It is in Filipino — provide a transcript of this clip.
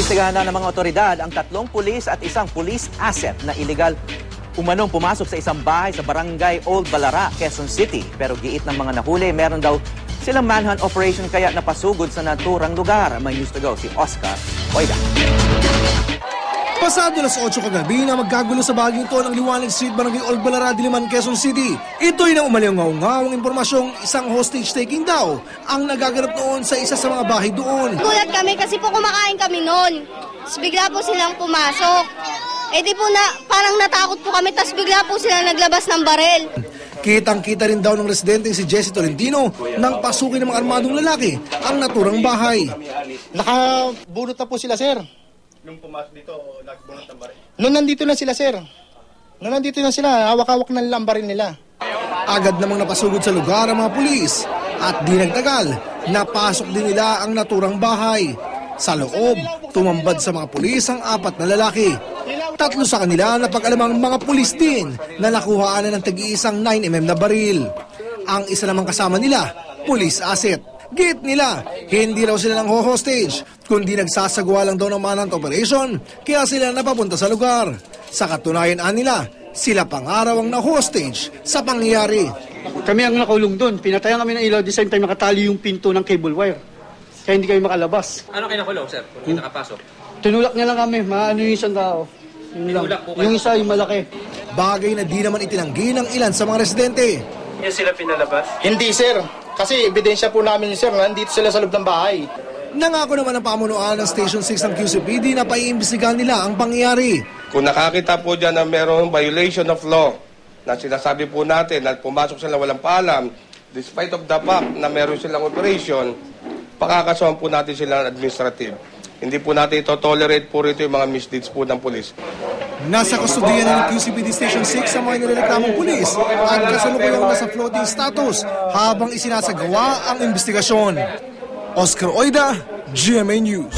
Iniimbestigahan na ng mga otoridad ang 3 pulis at isang police asset na iligal umanong pumasok sa isang bahay sa barangay Old Balara, Quezon City. Pero giit ng mga nahuli, meron daw silang manhunt operation kaya napasugod sa naturang lugar. May news to go si Oscar Oida. Pasado alas 8 kagabi na magkagulo sa bahaging to ng Liwanag Street, Barangay Old Balara, Diliman, Quezon City. Ito'y nang umalingaw-ngawang impormasyong isang hostage taking daw ang nagaganap noon sa isa sa mga bahay doon. Gulat kami kasi po kumakain kami noon. Tapos bigla po silang pumasok. Eh di po na, parang natakot po kami, tapos bigla po sila naglabas ng barel. Kitang-kita rin daw ng residente si Jessie Tolentino nang pasukin ng mga armadong lalaki ang naturang bahay. Nakabunot na po sila, sir. Nung pumasok dito, nagbunot ng baril? Nung nandito na sila, sir. Nung nandito na sila, hawak-hawak na nila ang baril nila. Agad namang napasugod sa lugar ang mga pulis at di nagtagal, napasok din nila ang naturang bahay. Sa loob, tumambad sa mga pulis ang 4 na lalaki. 3 sa kanila napag-alamang mga pulis din na nakuhaan na ng tag-iisang 9mm na baril. Ang isa namang kasama nila, police asset. Git nila, hindi raw sila ng hostage, kundi nagsasagawa lang daw ng manhunt operation, kaya sila napapunta sa lugar. Sa katunayan nila, sila pangaraw ang na-hostage sa pangyayari. Kami ang nakulong doon, pinatayan kami ng ilaw, the same time nakatali yung pinto ng cable wire. Kaya hindi kami makalabas. Ano kayo nakulong, sir? Kung hindi nakapasok? Tinulak niya lang kami, maano yung isang tao. Yung isa, yung malaki. Bagay na di naman itinanggi ng ilan sa mga residente. Yan sila pinalabas? Hindi, sir. Kasi ebidensya po namin, sir, na nandito sila sa loob ng bahay. Nangako naman ang pamunuan ng Station 6 ng QCPD na paiimbestigahan nila ang pangyayari. Kung nakakita po dyan na mayroong violation of law, na sinasabi po natin na pumasok sila walang paalam, despite of the fact na meron silang operation, pakakasuhan po natin sila administrative. Hindi po natin ito-tolerate po rito yung mga misdeeds po ng pulis. Nasa kustudiyan ng QCPD Station 6 sa mga nirereklamong pulis at kasalukuyang nasa floating status habang isinasagawa ang investigasyon. Oscar Oida, GMA News.